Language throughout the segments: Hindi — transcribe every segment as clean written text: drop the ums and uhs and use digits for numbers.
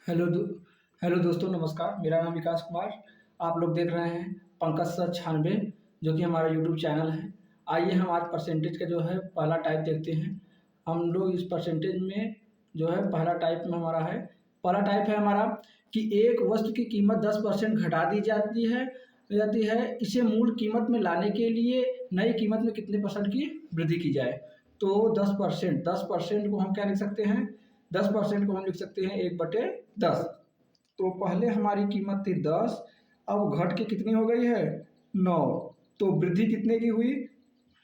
हेलो दो हेलो दोस्तों, नमस्कार। मेरा नाम विकास कुमार। आप लोग देख रहे हैं पंकज सर 96, जो कि हमारा यूट्यूब चैनल है। आइए हम आज परसेंटेज का जो है पहला टाइप देखते हैं। हम लोग इस परसेंटेज में जो है पहला टाइप में हमारा है, पहला टाइप है हमारा कि एक वस्तु की कीमत 10% घटा दी जाती है। इसे मूल कीमत में लाने के लिए नई कीमत में कितने परसेंट की वृद्धि की जाए। तो 10% को हम क्या लिख सकते हैं, 10% को हम लिख सकते हैं 1/10। तो पहले हमारी कीमत थी 10, अब घट के कितनी हो गई है 9। तो वृद्धि कितने की हुई,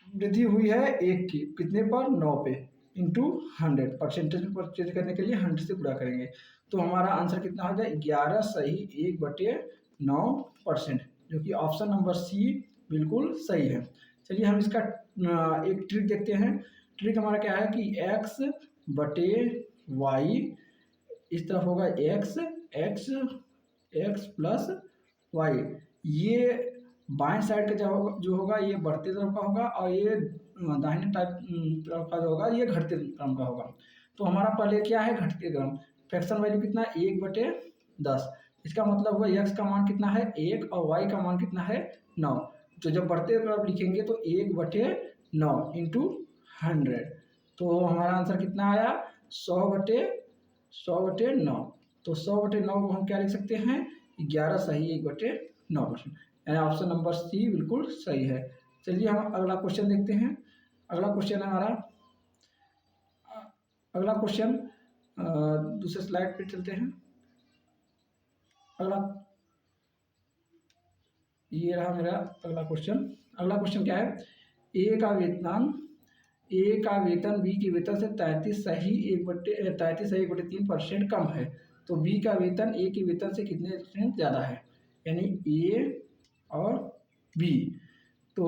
वृद्धि हुई है 1 की, कितने पर 9 पे, इंटू 100। परसेंटेज में परचेज करने के लिए 100 से गुणा करेंगे। तो हमारा आंसर कितना हो जाए 11 सही 1/9%, जो कि ऑप्शन नंबर सी बिल्कुल सही है। चलिए हम इसका एक ट्रिक देखते हैं। ट्रिक हमारा क्या है कि x/y, इस तरफ होगा x, x प्लस वाई। ये बाएं साइड का जो होगा ये बढ़ते तरफ का होगा, और ये दाहिने तरफ का जो होगा ये घटते क्रम का होगा। तो हमारा पहले क्या है, घटते क्रम। फ्रैक्शन वैल्यू कितना है 1/10। इसका मतलब हुआ x का मान कितना है 1 और y का मान कितना है 9। तो जब बढ़ते तरफ लिखेंगे तो 1/9 इंटू 100। तो हमारा आंसर कितना आया 100/9। तो 100/9 को हम क्या लिख सकते हैं 11 सही 1/9%, यानी ऑप्शन नंबर सी बिल्कुल सही है। चलिए हम अगला क्वेश्चन देखते हैं। अगला क्वेश्चन है हमारा, अगला क्वेश्चन दूसरे स्लाइड पे चलते हैं। अगला ये रहा मेरा अगला क्वेश्चन। अगला क्वेश्चन क्या है, ए का वेतन बी के वेतन से 33 सही 1/3% कम है। तो बी का वेतन ए के वेतन से कितने परसेंट ज़्यादा है, यानी ए और बी। तो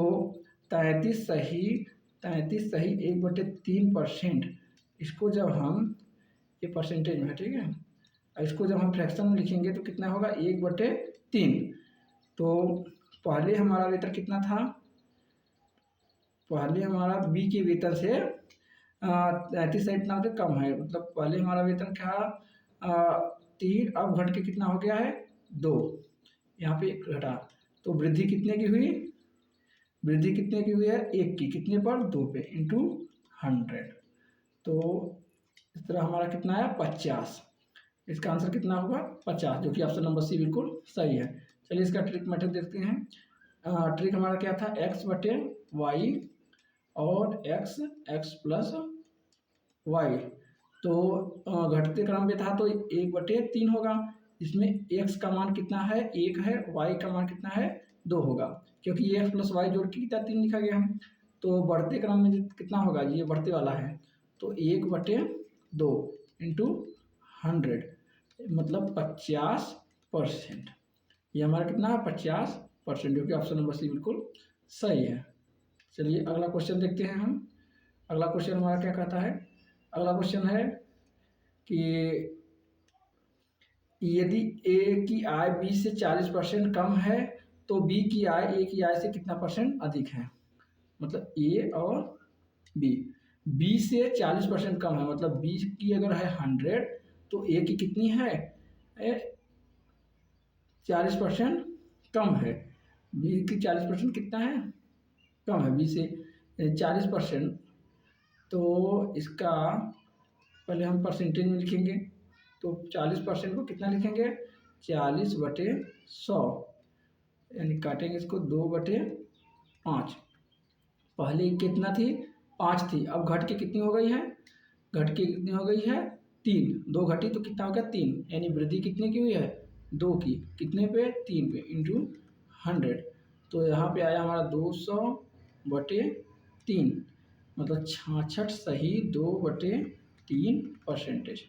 33 सही 1/3%, इसको जब हम, ये परसेंटेज में है, ठीक है, इसको जब हम फ्रैक्शन में लिखेंगे तो कितना होगा 1/3। तो पहले हमारा वेतन कितना था, पहले हमारा बी के वेतन से 33 नाम से कम है, मतलब पहले हमारा वेतन क्या 3, अब घट के कितना हो गया है 2, यहाँ पे 1 घटा। तो वृद्धि कितने की हुई, वृद्धि कितने की हुई है 1 की, कितने पर 2 पे, इंटू 100। तो इस तरह हमारा कितना है 50। इसका आंसर कितना होगा 50, जो कि ऑप्शन नंबर सी बिल्कुल सही है। चलिए इसका ट्रिक मेथड देखते हैं। ट्रिक हमारा क्या था, x/y और x प्लस वाई। तो घटते क्रम में था तो 1/3 होगा। इसमें x का मान कितना है 1 है, y का मान कितना है 2 होगा, क्योंकि x प्लस वाई जोड़ के कितना 3 लिखा गया हम। तो बढ़ते क्रम में कितना होगा, ये बढ़ते वाला है, तो 1/2 इंटू 100, मतलब 50%। ये हमारा कितना है 50%, जो कि ऑप्शन नंबर सी बिल्कुल सही है। चलिए अगला क्वेश्चन देखते हैं हम। अगला क्वेश्चन हमारा क्या कहता है, अगला क्वेश्चन है कि यदि ए की आय बी से 40% कम है तो बी की आय ए की आय से कितना परसेंट अधिक है। मतलब ए और बी, बी से 40% कम है, मतलब बी की अगर है 100 तो ए की कितनी है 40% कम है। बी की 40% कितना है कम है, बी से 40%। तो इसका पहले हम परसेंटेज में लिखेंगे, तो 40% को कितना लिखेंगे 40/100, यानी काटेंगे इसको 2/5। पहले कितना थी 5 थी, अब घट के कितनी हो गई है, घट के कितनी हो गई है 3, 2 घटी तो कितना हो गया 3, यानी वृद्धि कितने की हुई है 2 की, कितने पे 3 पे, इंटू 100। तो यहाँ पे आया हमारा 200/3, मतलब 66 सही 2/3%,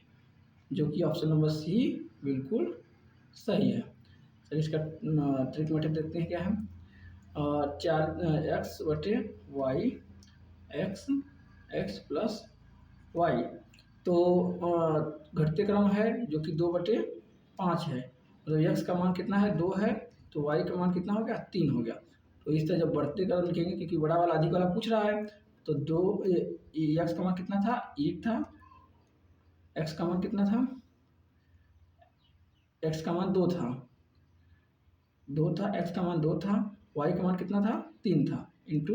जो कि ऑप्शन नंबर सी बिल्कुल सही है। चलिए इसका ट्रिक मेथड देखते हैं क्या है। 4x/y, x plus Y. तो घटते क्रम है जो कि 2/5 है, मतलब x का मान कितना है 2 है, तो y का मान कितना हो गया 3 हो गया। तो इस तरह जब बढ़ते क्रम लिखेंगे, क्योंकि बड़ा वाला अधिक वाला पूछ रहा है, तो x का मान कितना था 1 था, x का मान कितना था एक्स का मान 2 था, 2 था, एक्स का मान 2 था, वाई का मान कितना था 3 था, इंटू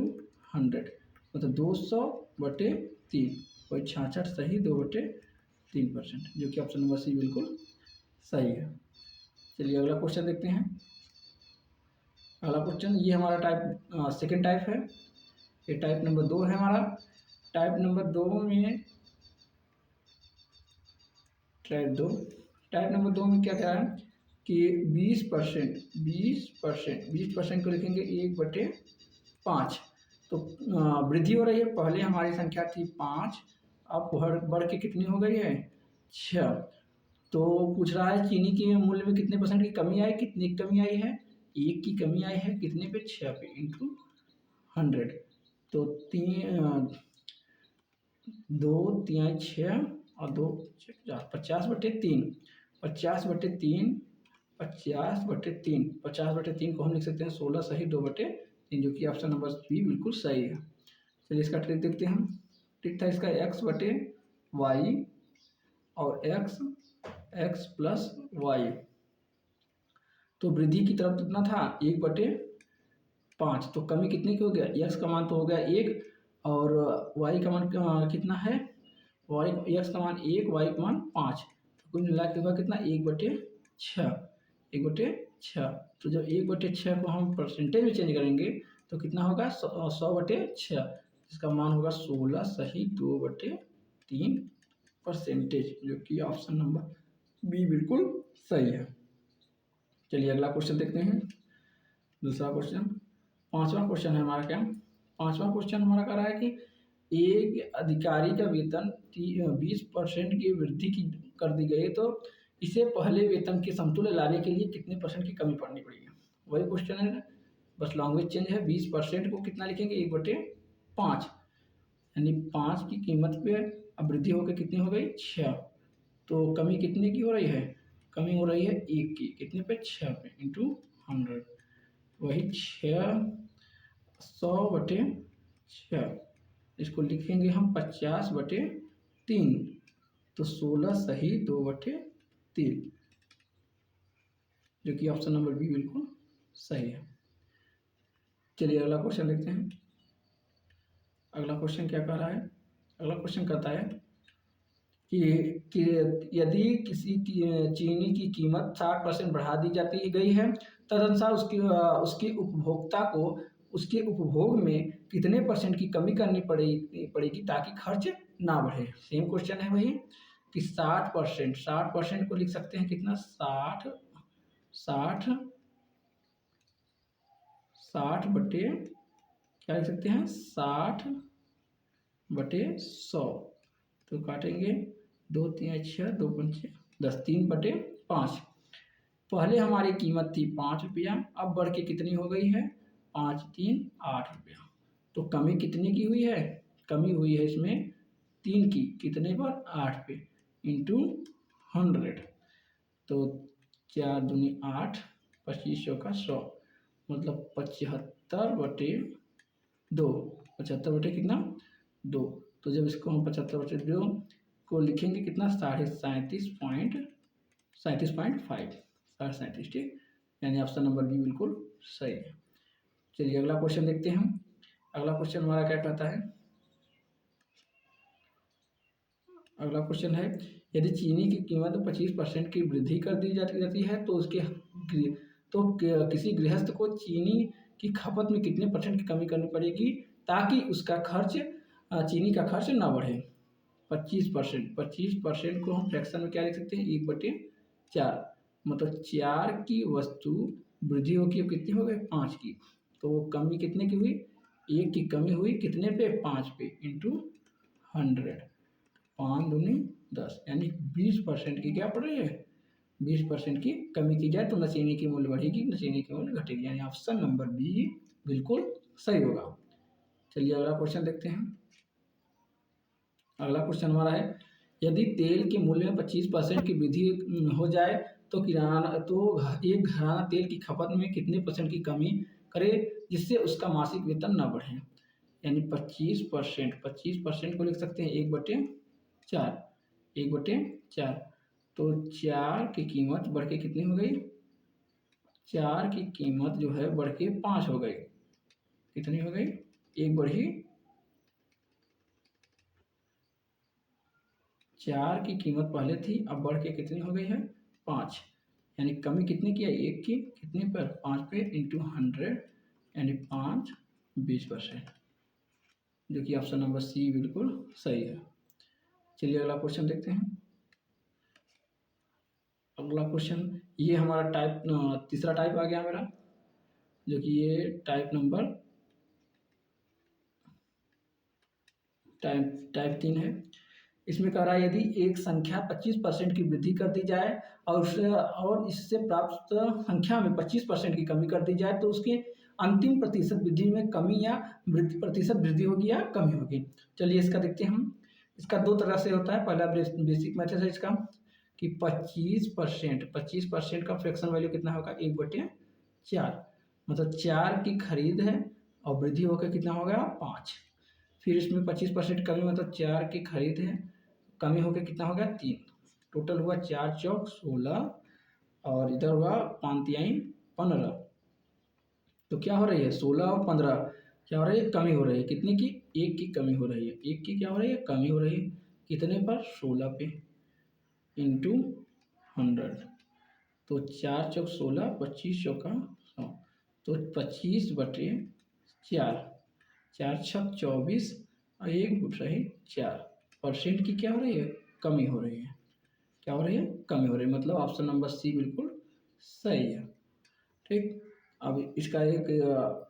100 मतलब 200/3 वही 66 सही 2/3%, जो कि ऑप्शन नंबर सी बिल्कुल सही है। चलिए अगला क्वेश्चन देखते हैं। अगला क्वेश्चन ये हमारा टाइप सेकेंड टाइप है, ये टाइप नंबर 2 है हमारा। टाइप नंबर 2 में टाइप नंबर 2 में क्या कह रहा है कि 20% को लिखेंगे 1/5। तो वृद्धि हो रही है, पहले हमारी संख्या थी 5, अब बढ़ के कितनी हो गई है 6। तो पूछ रहा है चीनी के मूल्य में कितने परसेंट की कमी आई, कितनी की कमी आई है 1 की कमी आई है, कितने पे 6 पे, इंटू 100। तो 2 3 6 और 2 50/3, 50/3, 50/3, 50/3 को हम लिख सकते हैं 16 सही 2/3, जो कि ऑप्शन नंबर बी बिल्कुल सही है। चलिए इसका ट्रिक देखते हैं हम। ट्रिक था इसका x/y और x प्लस वाई। तो वृद्धि की तरफ कितना था 1/5, तो कमी कितने की हो गया, x का मान तो हो गया 1 और y का मान कितना है, x का मान 1, y का मान 5, तो कुल मिला के होगा कितना 1/6, 1/6। तो जब 1/6 को हम परसेंटेज में चेंज करेंगे तो कितना होगा 100/6, इसका मान होगा 16 सही 2/3%, जो कि ऑप्शन नंबर बी बिल्कुल सही है। चलिए अगला क्वेश्चन देखते हैं। दूसरा क्वेश्चन, पांचवा क्वेश्चन है हमारा क्या, पांचवा क्वेश्चन हमारा कह रहा है कि एक अधिकारी का वेतन 20% की वृद्धि की कर दी गई, तो इसे पहले वेतन के समतुल्य लाने के लिए कितने परसेंट की कमी पड़नी पड़ेगी। वही क्वेश्चन है, बस लैंग्वेज चेंज है। 20% को कितना लिखेंगे 1/5, यानी 5 की कीमत पे अब वृद्धि होकर कितनी हो गई 6। तो कमी कितने की हो रही है, कमी हो रही है 1 की, कितने पे 6 पे, इंटू 100 वही 100/6, इसको लिखेंगे हम 50/3, तो 16 सही 2/3, जो कि ऑप्शन नंबर बी बिल्कुल सही है। चलिए अगला क्वेश्चन देखते हैं। अगला क्वेश्चन क्या कह रहा है, अगला क्वेश्चन कहता है कि यदि किसी की चीनी की कीमत 60% बढ़ा दी जाती गई है, तदनुसार उसकी उपभोक्ता को उसके उपभोग में कितने परसेंट की कमी करनी पड़ेगी ताकि खर्च ना बढ़े। सेम क्वेश्चन है वही कि 60% को लिख सकते हैं कितना 60 बटे क्या लिख सकते हैं 60/100, तो काटेंगे 2 3 6 2 5 10, 3/5। पहले हमारी कीमत थी 5 रुपया, अब बढ़ के कितनी हो गई है 5 3 8 रुपया। तो कमी कितने की हुई है, कमी हुई है इसमें 3 की, कितने पर 8 पे, इंटू 100। तो 4 दूनी 8, 25 का 100, मतलब 75/2, 75 कितना 2। तो जब इसको हम 75/2 को लिखेंगे कितना 37.5, 37, ठीक, यानी ऑप्शन नंबर बी बिल्कुल सही है। चलिए अगला क्वेश्चन देखते हैं हम। अगला क्वेश्चन हमारा क्या कहता है, अगला क्वेश्चन है यदि चीनी की कीमत में 25% की वृद्धि कर दी जाती है तो किसी गृहस्थ को चीनी की खपत में कितने परसेंट की कमी करनी पड़ेगी ताकि उसका खर्च चीनी का खर्च ना बढ़े। 25% को हम फ्रैक्शन में क्या लिख सकते हैं 1/4, मतलब 4 की वस्तु वृद्धि होगी कितनी हो गई 5 की, तो कमी कितने की हुई 1 की कमी हुई कितने पे 5 पे, इंटू 100, 5 दूनी 10, यानी 20% की क्या पड़ रही है 20% की कमी की जाए तो न चीनी की मूल्य बढ़ेगी न चीनी की मूल्य घटेगी, यानी ऑप्शन नंबर बी बिल्कुल सही होगा। चलिए अगला क्वेश्चन देखते हैं। अगला क्वेश्चन हमारा है यदि तेल के मूल्य में 25% की वृद्धि हो जाए तो एक घराना तेल की खपत में कितने परसेंट की कमी करे जिससे उसका मासिक वेतन न बढ़े। यानी 25% को लिख सकते हैं 1/4, 1/4, तो 4 की कीमत बढ़ के कितनी हो गई? 4 की कीमत जो है बढ़ के 5 हो गई। कितनी हो गई? एक बढ़ी, 4 की कीमत पहले थी, अब बढ़ के कितनी हो गई है? 5। यानी कमी कितने की है? 1 की। कितने पर? 5 पे इंटू 100 यानी 5 20%, जो कि ऑप्शन नंबर सी बिल्कुल सही है। चलिए अगला क्वेश्चन देखते हैं। अगला क्वेश्चन, ये हमारा तीसरा टाइप आ गया मेरा, जो कि ये टाइप 3 है। इसमें कह रहा है यदि एक संख्या 25% की वृद्धि कर दी जाए और इससे प्राप्त संख्या में 25% की कमी कर दी जाए तो उसके अंतिम प्रतिशत वृद्धि में कमी या प्रतिशत वृद्धि होगी या कमी होगी। चलिए इसका देखते हैं हम। इसका दो तरह से होता है। पहला बेसिक मेथड है इसका कि 25% का फ्रैक्शन वैल्यू कितना होगा? 1/4। मतलब 4 की खरीद है और वृद्धि होकर कितना होगा? 5। फिर इसमें 25% कमी, मतलब 4 की खरीद है, कमी होकर कितना हो गया? 3। टोटल हुआ 4 चौक 16 और इधर हुआ 5 तिहाई 15। तो क्या हो रही है? 16 और 15 क्या हो रही है? कमी हो रही है। कितने की? 1 की कमी हो रही है। 1 की क्या हो रही है? कमी हो रही है। कितने पर? 16 पे इंटू 100। तो 4 चौक 16, 25 चौका 100, तो 25/4, 4 छक 24 और 1 रही 4%। की क्या हो रही है? कमी हो रही है। क्या हो रही है? कमी हो रही है। मतलब ऑप्शन नंबर सी बिल्कुल सही है। ठीक। अब इसका एक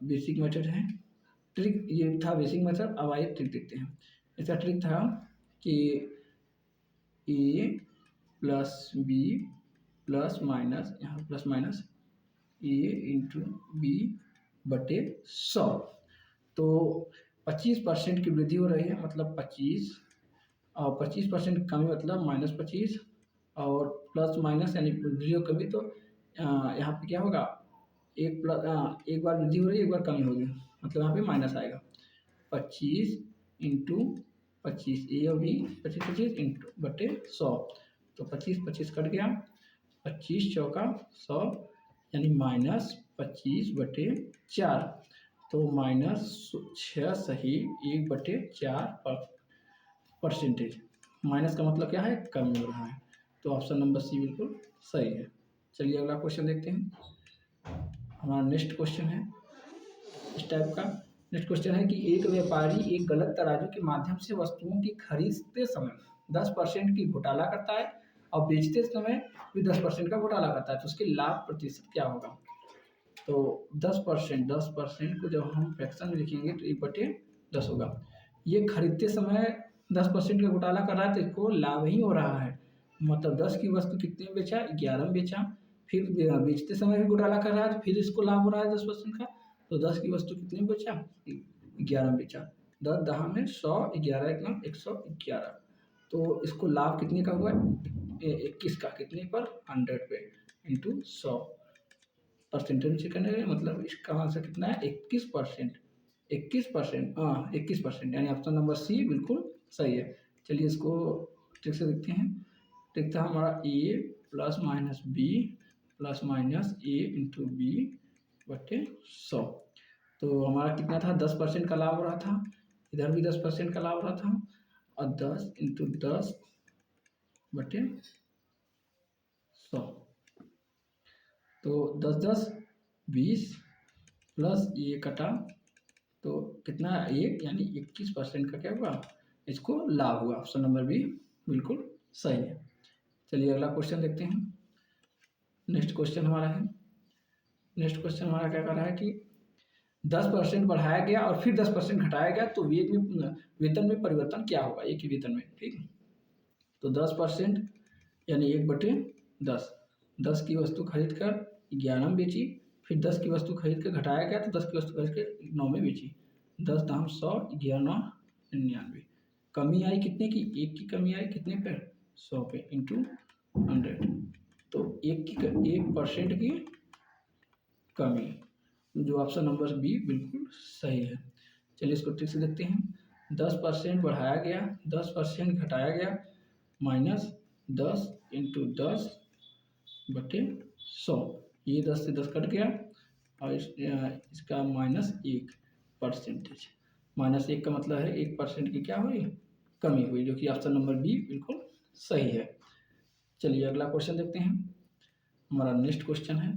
बेसिक मेथड है। ट्रिक ये था बेसिक मेथड। अब आइए ट्रिक देखते हैं। इसका ट्रिक था कि ए प्लस बी प्लस माइनस, यहाँ plus minus A into B बटे 100। तो 25% की वृद्धि हो रही है, मतलब 25, और 25% कमी मतलब -25, और प्लस माइनस यानी वृद्धि और कमी। तो यहाँ पे क्या होगा? एक बार वृद्धि हो रही है, एक बार कमी होगी, मतलब यहाँ पे माइनस आएगा। 25 इंटू 25, ए और बी 25 इंटू बटे 100। तो 25 कट गया, 25 चौका 100 यानी -25/4। तो -6 सही 1/4 परसेंटेज। माइनस का मतलब क्या है? कम हो रहा है। तो ऑप्शन नंबर सी बिल्कुल सही है। चलिए अगला क्वेश्चन देखते हैं। हमारा नेक्स्ट क्वेश्चन है इस टाइप का। नेक्स्ट क्वेश्चन है कि एक व्यापारी एक गलत तराजू के माध्यम से वस्तुओं की खरीदते समय 10% की घोटाला करता है और बेचते समय भी 10% का घोटाला करता है, तो उसके लाभ प्रतिशत क्या होगा? तो 10% को जब हम फ्रैक्शन में लिखेंगे तो 1/10 होगा। ये खरीदते समय 10% का घोटाला कर रहा है, तो इसको लाभ ही हो रहा है। मतलब 10 की वस्तु कितने में बेचा? 11 में बेचा। फिर बेचते समय भी घोटाला कर रहा है, तो फिर इसको लाभ हो रहा है 10% का। तो 10 की वस्तु कितने में बेचा? 11 में बेचा। 10 दहा में 100, 11 एक नाम 111। तो इसको लाभ कितने का हुआ? 21 का। कितने पर? 100 पे इंटू 100 परसेंटेज से करने का मतलब इसका आंसर कितना है? 21%। 21%, हाँ 21%, यानी ऑप्शन नंबर सी बिल्कुल सही है। चलिए इसको ठीक से देखते हैं। ठीक था हमारा A plus minus B plus minus A into B बटे 100। तो हमारा कितना था? 10% का लाभ हो रहा था। इधर भी 10% का लाभ हो रहा था, और 10 इंटू 10 बटे 100। तो 10 10 20 प्लस ये कटा तो कितना? 1, यानी 21% का क्या हुआ? इसको लाभ हुआ। ऑप्शन नंबर बी बिल्कुल सही है। चलिए अगला क्वेश्चन देखते हैं। नेक्स्ट क्वेश्चन हमारा क्या कर रहा है कि 10% बढ़ाया गया और फिर 10% घटाया गया, तो वेतन में परिवर्तन क्या होगा? एक ही वेतन में। ठीक। तो 10% यानी 1/10। 10 की वस्तु खरीद कर 11 में बेची, फिर 10 की वस्तु खरीद कर घटाया गया, तो 10 की वस्तु खरीद कर 9 में बेची। 10 दाम 100, 11 9 99। कमी आई कितने की? 1 की कमी आई। कितने पर? 100 पे इंटू 100। तो 1% की कमी, जो ऑप्शन नंबर बी बिल्कुल सही है। चलिए इसको ठीक से देखते हैं। 10% बढ़ाया गया, 10% घटाया गया, -10 इंटू 10/100, ये 10 से 10 कट गया और इसका -1%। -1 का मतलब है 1% की क्या हुई, कमी हुई, जो कि ऑप्शन नंबर बी बिल्कुल सही है। चलिए अगला क्वेश्चन देखते हैं। हमारा नेक्स्ट क्वेश्चन है,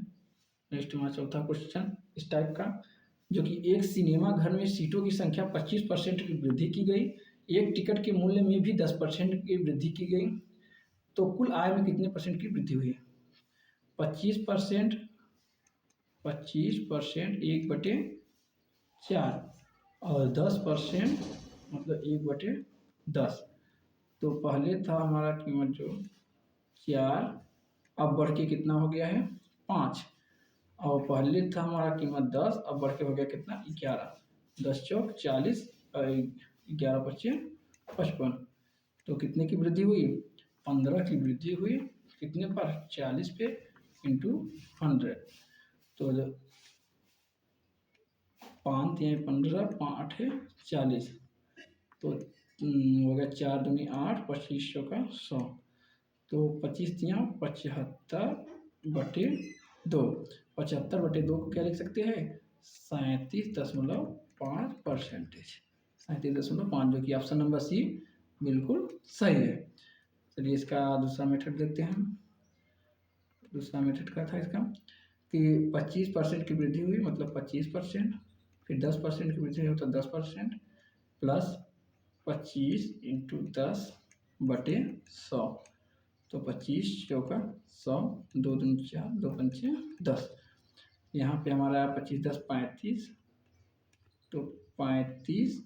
नेक्स्ट हमारा चौथा क्वेश्चन इस टाइप का, जो कि एक सिनेमा घर में सीटों की संख्या 25% की वृद्धि की गई, एक टिकट के मूल्य में भी 10% की वृद्धि की गई, तो कुल आय में कितने परसेंट की वृद्धि हुई है? 25%, 25% 1/4 और 10% मतलब 1/10। तो पहले था हमारा कीमत जो 4, अब बढ़ के कितना हो गया है 5, और पहले था हमारा कीमत 10, अब बढ़ के हो गया कितना 11। 10 चौक 40 और 11 पच्चीस 55। तो कितने की वृद्धि हुई? 15 की वृद्धि हुई। कितने पर? 40 पे इंटू 100। तो 5 या 15, 5 है 40, तो हो गया 4 दूनी 8, 2500 का 100, तो 25 दिया 75/2। 75/2 को क्या लिख सकते हैं? 37.5%। 37.5, जो कि ऑप्शन नंबर सी बिल्कुल सही है। चलिए इसका दूसरा मेथड देखते हैं। दूसरा मेथड क्या था इसका कि 25% की वृद्धि हुई मतलब 25%, फिर 10% की वृद्धि हुई तो 10% प्लस 25 इंटू 10/100, तो 25 चौका 100, 2 दूनी 4, 2 पंचे 10। यहाँ पे हमारा 25 10 35, तो 35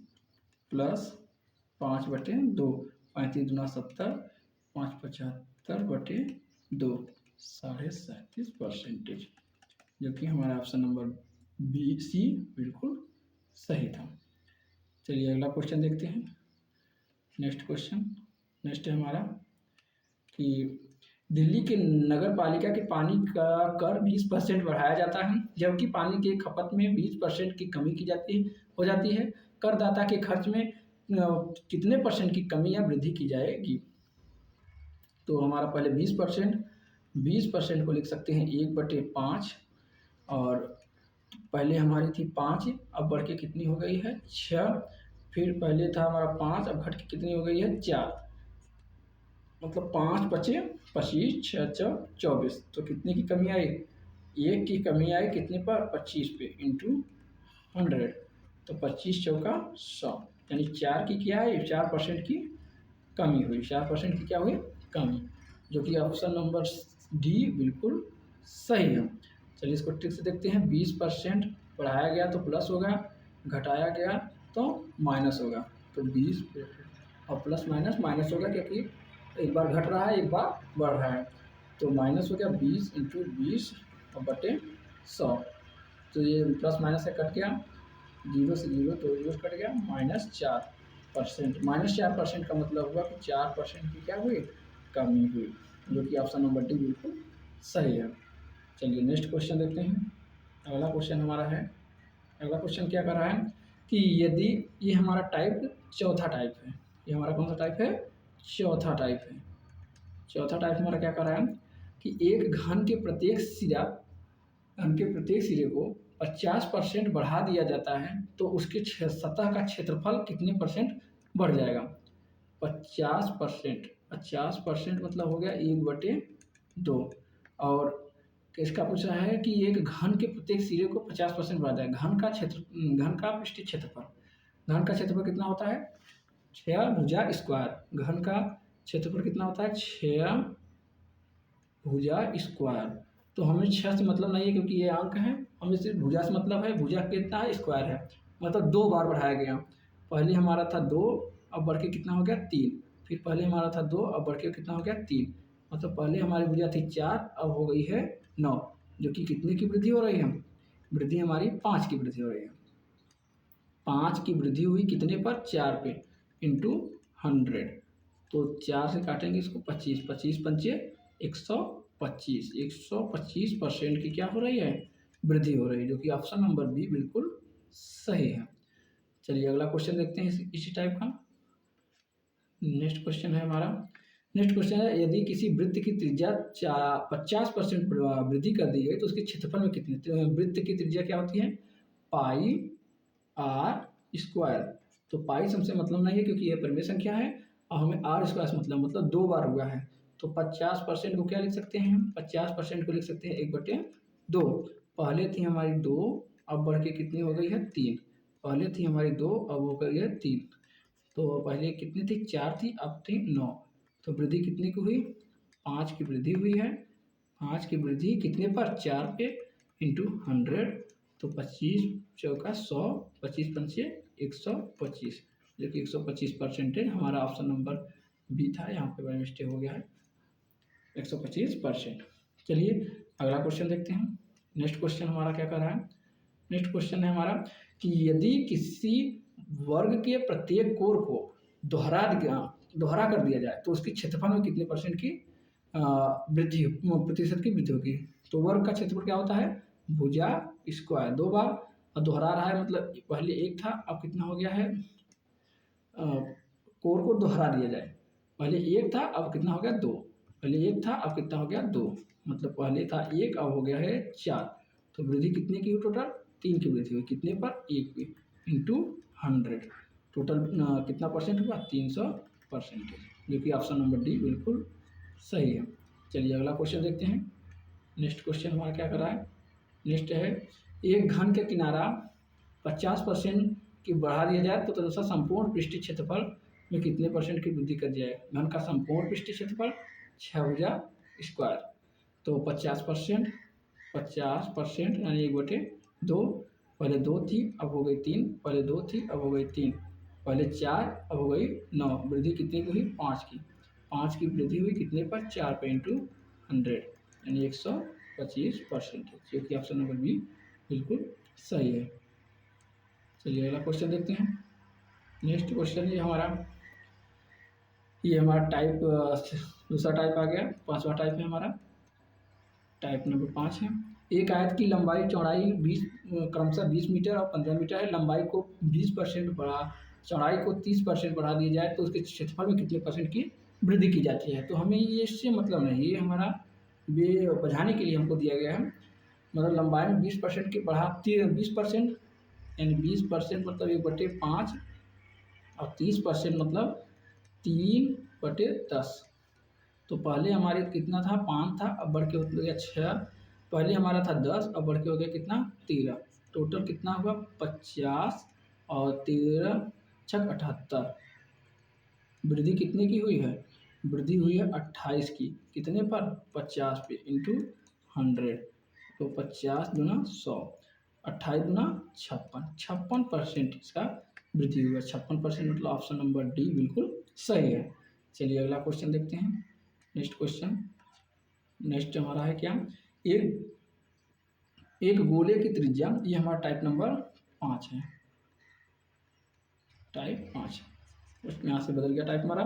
प्लस 5/2, 35 दूना 70, 5 75/2, 37.5%, जो कि हमारा ऑप्शन नंबर बी सी बिल्कुल सही था। चलिए अगला क्वेश्चन देखते हैं। नेक्स्ट क्वेश्चन, नेक्स्ट है हमारा कि दिल्ली के नगर पालिका के पानी का कर 20% बढ़ाया जाता है, जबकि पानी के खपत में 20% की कमी की हो जाती है। करदाता के खर्च में कितने परसेंट की कमी या वृद्धि की जाएगी? तो हमारा पहले 20% को लिख सकते हैं 1/5, और पहले हमारी थी 5, अब बढ़ के कितनी हो गई है 6, फिर पहले था हमारा 5, अब घट के कितनी हो गई है 4, मतलब 5 बचे 25, 6 चौक 24, तो कितने की कमी आई? 1 की कमी आई कितने पर? 25 पे इंटू 100, तो 25 चौका 100, यानी 4 की क्या है 4% की कमी हुई। 4% की क्या हुई? कमी, जो कि ऑप्शन नंबर डी बिल्कुल सही है। चलिए इसको ठीक से देखते हैं। 20% बढ़ाया गया तो प्लस होगा, घटाया गया तो माइनस होगा, तो 20 और प्लस माइनस माइनस होगा, क्योंकि एक बार घट रहा है एक बार बढ़ रहा है, तो माइनस हो गया 20 इंटू 20 और बटे 100, तो ये प्लस माइनस से कट गया, 0 से 0 तो 0 कट गया, -4%। -4% का मतलब हुआ कि 4% की क्या हुई? कमी हुई, जो कि ऑप्शन नंबर डी बिल्कुल सही है। चलिए नेक्स्ट क्वेश्चन देखते हैं। अगला क्वेश्चन हमारा है, अगला क्वेश्चन क्या कर रहा है कि यदि ये हमारा टाइप चौथा टाइप है, ये हमारा कौन सा टाइप है? चौथा टाइप है। चौथा टाइप हमारा क्या कर रहा है कि एक घन के प्रत्येक सिरे को 50% बढ़ा दिया जाता है, तो उसके सतह का क्षेत्रफल कितने परसेंट बढ़ जाएगा? 50%, 50% मतलब हो गया 1/2, और इसका पूछ रहा है कि एक घन के प्रत्येक सिरे को 50% बढ़ा देगा। घन का पृष्ठीय क्षेत्रफल, घन का क्षेत्रफल कितना होता है? 6 भुजा स्क्वायर। घन का क्षेत्रफल कितना होता है? 6 भुजा स्क्वायर। तो हमें 6 से मतलब नहीं है, क्योंकि ये अंक है, हमें सिर्फ भुजा से मतलब है। भुजा कितना है? स्क्वायर है, मतलब 2 बार बढ़ाया गया। पहले हमारा था 2, अब बढ़ के कितना हो गया 3, फिर पहले हमारा था 2, अब बढ़ के कितना हो गया 3, मतलब पहले हमारी भुजा थी 4, अब हो गई है 9, जो कि कितने की वृद्धि हो रही है? वृद्धि हमारी 5 की वृद्धि हो रही है। 5 की वृद्धि हुई कितने पर? 4 पे इंटू 100, तो 4 से काटेंगे इसको 25, 25 पंचे 125, 125% की क्या हो रही है? वृद्धि हो रही है, जो कि ऑप्शन नंबर बी बिल्कुल सही है। चलिए अगला क्वेश्चन देखते हैं इसी टाइप का। नेक्स्ट क्वेश्चन है हमारा नेक्स्ट क्वेश्चन है, यदि किसी वृत्त की त्रिज्या 50% वृद्धि कर दी गई तो उसके क्षेत्रफल में कितनी, वृत्त की त्रिज्या क्या होती है, पाई आर स्क्वायर। तो पाई से हमसे मतलब नहीं है क्योंकि यह परिमेय संख्या है, और हमें आर स्क्वायर से मतलब 2 बार हुआ है। तो 50% को क्या लिख सकते हैं हम, 50% को लिख सकते हैं 1/2। पहले थी हमारी 2, अब बढ़ के कितनी हो गई है 3। पहले थी हमारी 2, अब हो गई है 3। तो पहले कितनी थी, 4 थी, अब थी 9। तो वृद्धि कितनी की हुई, 5 की वृद्धि हुई है। 5 की वृद्धि कितने पर, 4 पे, इंटू 100। तो 25 चौका 100, 25 पंचे 125, जो कि 125% हमारा ऑप्शन नंबर बी था, यहाँ पे बाय मिस्टेक हो गया है 125%। चलिए अगला क्वेश्चन देखते हैं। नेक्स्ट क्वेश्चन हमारा क्या कर रहा है, नेक्स्ट क्वेश्चन है हमारा कि यदि किसी वर्ग के प्रत्येक कोण को दोहरा कर दिया जाए तो उसकी क्षेत्रफल में कितने परसेंट की वृद्धि, प्रतिशत की वृद्धि होगी। तो वर्ग का क्षेत्रफल क्या होता है, भुजा स्क्वायर। 2 बार और दोहरा रहा है, मतलब पहले 1 था, अब कितना हो गया है, कोण को दोहरा दिया जाए। पहले 1 था, अब कितना हो गया 2। पहले 1 था, अब कितना हो गया 2। मतलब पहले था 1, अब हो गया है 4। तो वृद्धि कितने की हुई, टोटल 3 की वृद्धि हुई, कितने पर, 1 पे, इंटू 100। टोटल कितना परसेंट हुआ, 300%, जो कि ऑप्शन नंबर डी बिल्कुल सही है। चलिए अगला क्वेश्चन देखते हैं। नेक्स्ट क्वेश्चन हमारा क्या कर रहा है, नेक्स्ट है, एक घन का किनारा 50% की बढ़ा दिया जाए तो तदनुसार संपूर्ण पृष्ठीय क्षेत्रफल में कितने परसेंट की वृद्धि कर जाए। घन का संपूर्ण पृष्ठीय क्षेत्रफल 6 भुजा स्क्वायर। तो 50%, 50% यानी 1/2। पहले 2 थी, अब हो गई 3। पहले 2 थी, अब हो गई 3। पहले 4, अब हो गई 9। वृद्धि कितनी की हुई, 5 की। 5 की वृद्धि हुई कितने पर, 4 पे, इंटू 100, यानी 125%, जो कि ऑप्शन नंबर बी बिल्कुल सही है। चलिए अगला क्वेश्चन देखते हैं। नेक्स्ट क्वेश्चन ये हमारा टाइप, दूसरा टाइप आ गया, 5वां टाइप है हमारा, टाइप नंबर 5 है। एक आयत की लंबाई चौड़ाई 20, क्रमशः 20 मीटर और 15 मीटर है। लंबाई को 20% बढ़ा, चौड़ाई को 30% बढ़ा दिया जाए तो उसके क्षेत्रफल में कितने परसेंट की वृद्धि की जाती है। तो हमें ये इससे मतलब नहीं, ये हमारा ये बढ़ाने के लिए हमको दिया गया है। मतलब लंबाई में 20% की बढ़ा, 20%, यानी 20% मतलब 1/5, और 30% मतलब 3/10। तो पहले हमारे कितना था, 5 था, अब बढ़ के हो गया 6। पहले हमारा था 10, अब बढ़ के हो गया कितना, 13। टोटल कितना हुआ, 50 और 13 छक 78। वृद्धि कितने की हुई है, वृद्धि हुई है 28 की। कितने पर, 50 पे, इंटू 100। तो 50 दूना 100, 28 दूना 56, 56% इसका वृद्धि हुआ। 56% मतलब ऑप्शन नंबर डी बिल्कुल सही है। चलिए अगला क्वेश्चन देखते हैं। नेक्स्ट क्वेश्चन, नेक्स्ट हमारा है क्या, एक एक गोले की त्रिज्या, ये हमारा टाइप नंबर 5 है, टाइप 5। उसमें यहाँ से बदल गया टाइप हमारा।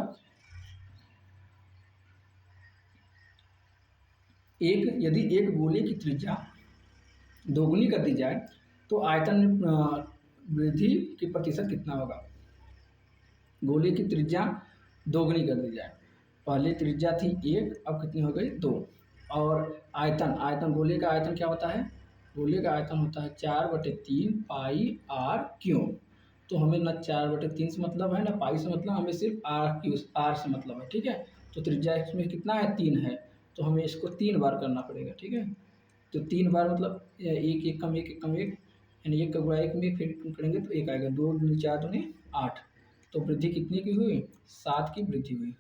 यदि एक गोले की त्रिज्या दोगुनी कर दी जाए तो आयतन वृद्धि की प्रतिशत कितना होगा। गोले की त्रिज्या दोगुनी कर दी जाए, पहले त्रिज्या थी 1, अब कितनी हो गई 2। और आयतन गोले का आयतन क्या होता है, गोले का आयतन होता है 4/3 पाई आर क्यूब। तो हमें ना 4/3 से मतलब है, ना पाई से मतलब, हमें सिर्फ आर से मतलब है, ठीक है। तो त्रिज्या इसमें कितना है, 3 है, तो हमें इसको 3 बार करना पड़ेगा, ठीक है। तो 3 बार मतलब एक एक कम एक, एक कम एक, यानी 1 का गुणा 1 में फिर करेंगे तो 1 आएगा, 2 दूनी 4 दूनी 8। तो वृद्धि कितने की हुई, 7 की वृद्धि हुई।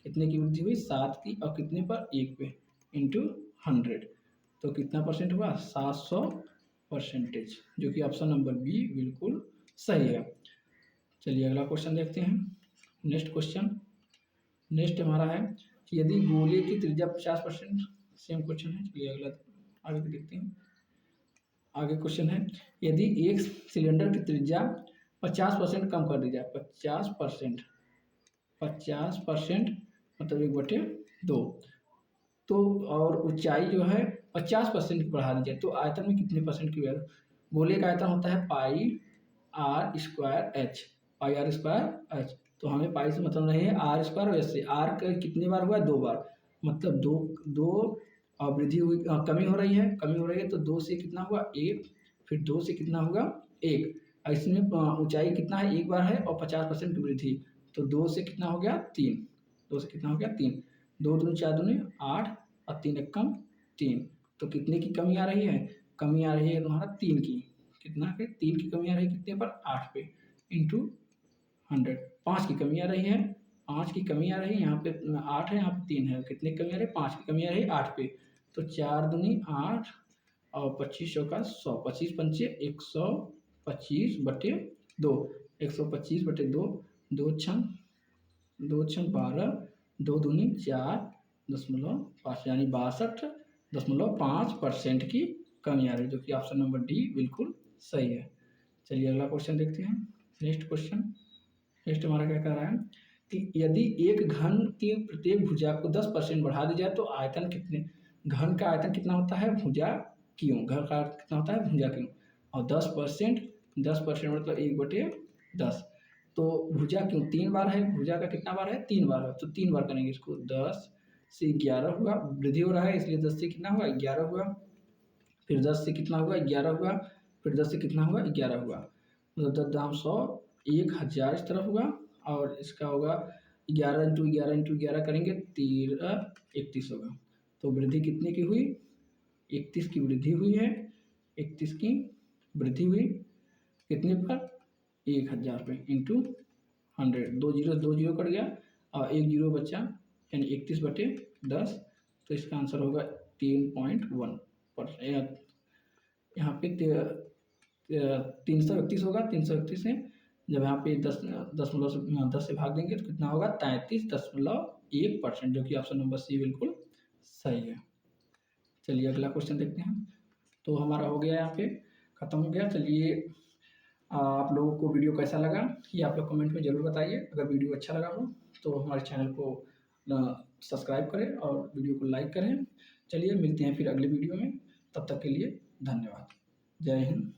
कितने की वृद्धि हुई, 7 की, और कितने पर, 1 पे, इंटू 100। तो कितना परसेंट हुआ, 700%, जो कि ऑप्शन नंबर बी बिल्कुल सही है। चलिए अगला क्वेश्चन देखते हैं। नेक्स्ट क्वेश्चन, नेक्स्ट हमारा है कि यदि गोले की त्रिज्या 50%, सेम क्वेश्चन है। चलिए अगला आगे देखते हैं। आगे क्वेश्चन है, यदि एक सिलेंडर की त्रिज्या 50% कम कर दी जाए, 50%, 50% मतलब 1/2, तो और ऊंचाई जो है 50% की बढ़ा दी जाए तो आयतन में कितने परसेंट की वैल्यू। गोले का आयतन होता है pi r square h, pi r square h. तो हमें पाई से मतलब नहीं है आर स्क्वायर और एस से। आर का कितनी बार हुआ? 2 बार, मतलब दो और वृद्धि हुई, कमी हो रही है, कमी हो रही है, तो 2 से कितना हुआ? 1, फिर 2 से कितना होगा? 1। और इसमें ऊंचाई कितना है? 1 बार है और 50% की वृद्धि, तो 2 से कितना हो गया? 3। 2 से कितना हो गया? 3। 2 दूनी 4 दूनी 8 और 3 एक कम 3। तो कितने की कमी आ रही है? कमी आ रही है तुम्हारा 3 की। कितना पे? 3 की कमी आ रही है कितने पर? 8 पे इंटू 100। 5 की कमी आ रही है, 5 की कमी आ रही है, यहाँ पे 8 है, यहाँ पे 3 है, कितने की कमी आ रही है? 5 की कमी आ रही है 8 पे। तो 4 दूनी 8 और 25 चौका 100, 25 पंचे 125 बटे 2, 125 बटे 2, 2 छन 12, 2 दूनी 4.5 यानी 62.5% की कमी आ रही है, जो कि ऑप्शन नंबर डी बिल्कुल सही है। चलिए अगला क्वेश्चन देखते हैं। नेक्स्ट क्वेश्चन, नेक्स्ट हमारा क्या कह रहा है कि यदि एक घन की प्रत्येक भुजा को 10% बढ़ा दी जाए तो आयतन कितने, घन का आयतन कितना होता है? भुजा क्यों, घन का आयतन कितना होता है? भुजा क्यों। और 10%, 10% मतलब 1/10। तो भुजा क्यों 3 बार है, भुजा का कितना बार है? 3 बार है, तो 3 बार करेंगे इसको। 10 से 11 हुआ, वृद्धि हो रहा है इसलिए 10 से कितना हुआ? 11 हुआ, फिर 10 से कितना हुआ? 11 हुआ, फिर 10 से कितना हुआ? 11 हुआ, मतलब 10 दाम 100, 1000 इस तरफ हुआ, और इसका होगा 11 इंटू 11 इंटू 11 करेंगे 13 31 होगा। तो वृद्धि कितने की हुई? 31 की वृद्धि हुई है, 31 की वृद्धि हुई, कितने पर? 1000 पे इंटू 100, 2 जीरो कट गया और 1 जीरो बचा, यानी 31/10। तो इसका आंसर होगा 3.1 पर। यहाँ पे 331 होगा, 331 है, जब यहाँ पे 10 से भाग देंगे तो कितना होगा? 33.1%, जो कि ऑप्शन नंबर सी बिल्कुल सही है। चलिए अगला क्वेश्चन देखते हैं। तो हमारा हो गया, यहाँ पे ख़त्म हो गया। चलिए आप लोगों को वीडियो कैसा लगा ये आप लोग कमेंट में ज़रूर बताइए। अगर वीडियो अच्छा लगा हो तो हमारे चैनल को सब्सक्राइब करें और वीडियो को लाइक करें। चलिए मिलते हैं फिर अगले वीडियो में, तब तक के लिए धन्यवाद। जय हिंद।